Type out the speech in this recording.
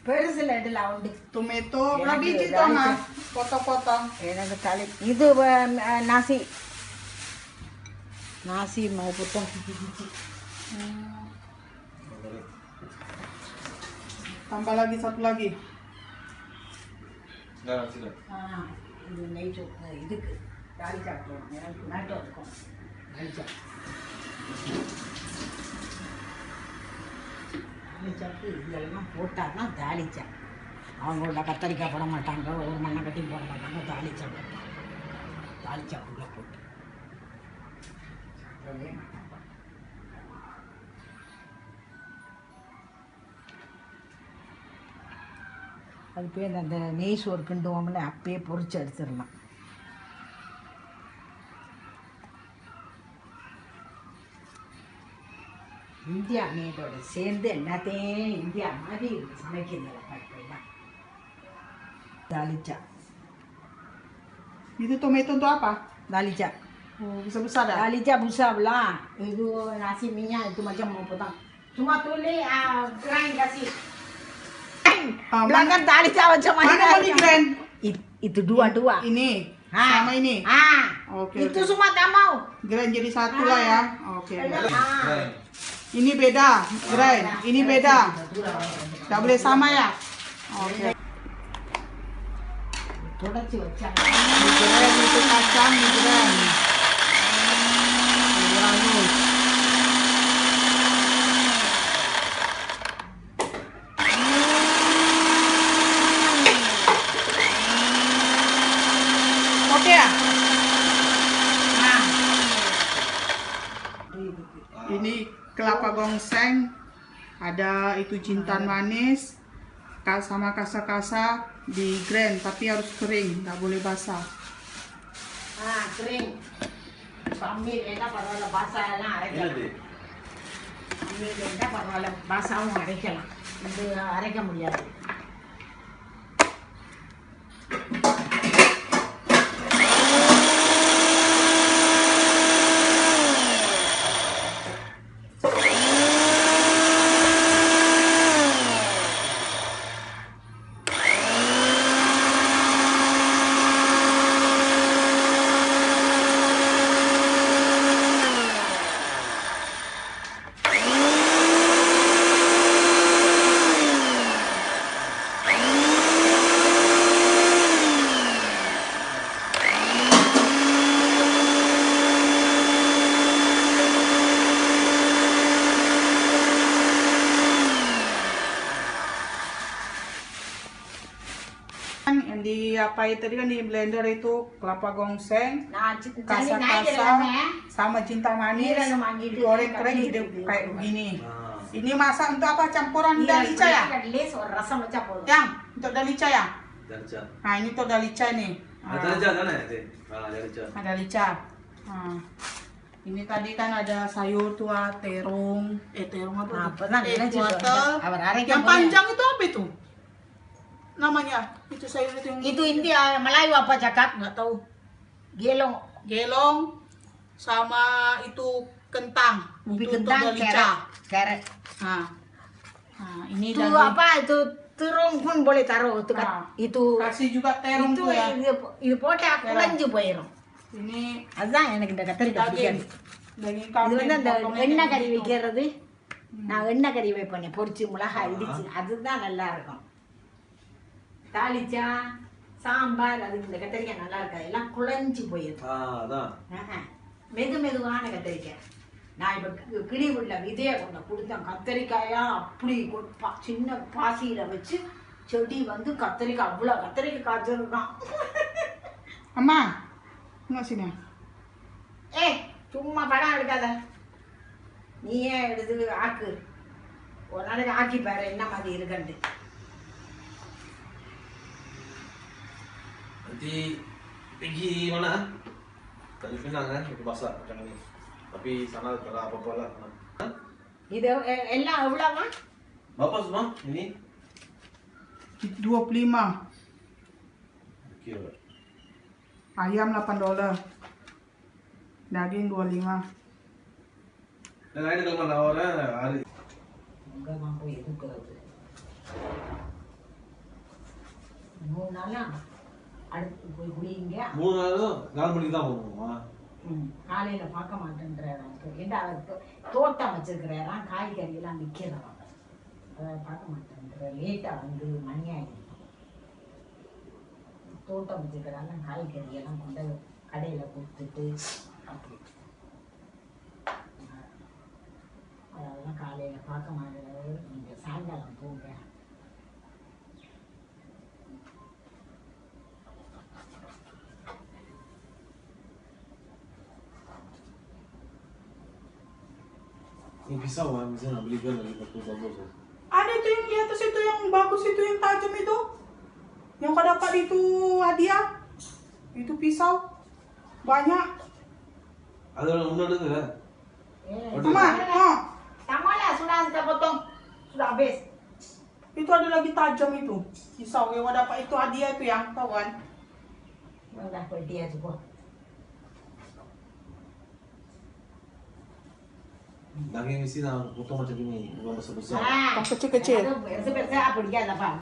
பெருசுல எடுல உண்டு. Tomato, berapa biji tu mah? Potong-potong. எனக்கு தலை இது nasi. Nasi mau potong biji-biji. Tambah lagi satu lagi. Dah, sudah. இது நெய் இதுக்கு தாளிச்சா போடுவோம். எனக்கு நாட்டு இருக்கும் தாளிச்சா தாளிச்சாக்கு இதெல்லாம் போட்டாங்கன்னா தாளிச்சா. அவங்களோட கத்தரிக்காய் போட மாட்டாங்க, ஒரு மண்ணை கட்டி போட மாட்டாங்க, தாளிச்சா போட்டாங்க. தாளிச்சாக்குள்ளே போட்டு அது பேர் அந்த நெய் சோறு கிண்டுவோம்ல அப்பயே பொரிச்சு எடுத்துடலாம். இந்தியா மீனோட சேர்ந்து எல்லாத்தையும் இந்தியா மாதிரி சமைக்கிறதில்ல பார்த்தீங்கன்னா. தாளிச்சா Itu tomato untuk apa? தாளிச்சா Oh, besar-besar dah. தாளிச்சா besar lah. Itu nasi minyak itu macam mau potong. Cuma tulis grind kasih. Belakang dalicca macam mana? Mana mau di grind? Itu dua-dua. Ini sama ini. Oke. Itu semua tak mau. Grind jadi satu lah ya. Oke. Dah. Ini beda, grind. Ini beda. Tak boleh sama ya. Oke. தொடச்சி வச்சாங்க. Digoreng itu kacang digoreng. Bagus. Oke ya? Ini kelapa gongseng, ada itu jintan manis, sama kasa-kasa di grind tapi harus kering, nggak boleh basah. Kering. Ambil enak பரவாயில்ல basah எல்லாம் அரைக்கலாம். Ini ambil எல்லாம் பரவாயில்ல basahவும் அரைக்கலாம். இது அரைக்க முடியாது. Yang diapain tadi kan di blender itu kelapa gongseng, Nah, kasa-kasa, sama jintan manis, goreng kering jadi kayak begini. Ini masak untuk apa? Campuran dalica ya? rasa macam apa? Yang untuk dalica ya? Darjah. Nah ini untuk dalica nih. Darjah mana ya? Darjah. Ada dalica. Nah, ini tadi kan ada sayur tua, terung, terung apa? Wortel. Yang panjang itu apa itu? Namanya itu sayur itu yang Itu India, Melayu apa cakap nggak tahu. Gelong. gelong sama itu kentang. Ubi Itu untuk kentang, dalica. keret. Nah, ini Itu daging. apa itu terung pun boleh taruh itu kan. Itu Kasih juga terung itu tuh ya. இது போட்டு குழஞ்சு போயிடும். Ini அதுதான் எனக்கு இந்த கத்திரிக்காய் daging, பிடிக்காது. daging இது kambing. வந்து அந்த potongnya எண்ணெய் kayak கறி gitu. வைக்கிறது. நான் எண்ணெய் கறி வைப்பேன் பொரிச்சு மிளகாய் இடிச்சு அதுதான் நல்லா இருக்கும். தாளிச்சா சாம்பார் அது இந்த கத்திரிக்காய் நல்லா இருக்காது, எல்லாம் குழஞ்சு போயிடும். Aதான். மெதுவான கத்திரிக்காய். நான் இப்போ கிளி உள்ள விதையை கொண்டு கொடுத்தேன். கத்திரிக்காயா அப்படி சின்ன பாசியில வச்சு செடி வந்து கத்திரிக்காய் அவ்வளோ கத்திரிக்காய் காய்ச்சிருக்கான். Amma, enggak sini. சும்மா படம் எடுக்காத, நீயே எடுத்து ஆக்கு. ஒரு நாளைக்கு ஆக்கி பாரு என்ன மாதிரி இருக்குன்ட்டு. Nanti pergi mana? Tadi Penang kan, itu masak macam ni. Tapi sana tak ada apa-apa lah. இது எல்லாம் எவ்வளோவா? Berapa semua ini? 25. Okey lah. Ayam $8. Daging 25. Dan ada kalau mana orang hari. Enggak mampu itu ke போனாலும் அடுத்து போய் குளிங்க. 3 நாளும் 4 மணிக்கு தான் போகணுமா? காலையில பார்க்க மாட்டேன்றாரு. ஏண்டா அவர் தோட்டம் வச்சிருக்கிறாராம், காய்கறி எல்லாம் விற்கிறாராம். அதை பார்க்க மாட்டேன்ற லேட்டா வந்து மணி ஆயிடுச்சு. தோட்டம் வச்சிருக்கிறாங்க, காய்கறி எல்லாம் கொண்டு கடையில கொடுத்துட்டு அப்படி அதெல்லாம் காலையில பார்க்க மாட்டேங்கிறது. நீங்க சாயங்காலம் போங்க. Yung pisau ha, minsan nabili ka, nalipat ko sa boso. Ano ito yung yatas, ito yung bagus, ito yung tajam ito. Yung kadapat itu hadiah. Itu pisau. Banyak. Ada orang muda dengar kan? Sama, Tama lah, sudah potong, sudah habis. itu ada lagi tajam itu. Pisau yang dapat itu hadiah itu yang tahu kan? Udah pergi aja kok. Daging isi na, potong macam ini, bukan besar-besar. Kecil-kecil. Bersih-bersih apa dia lah, Pak?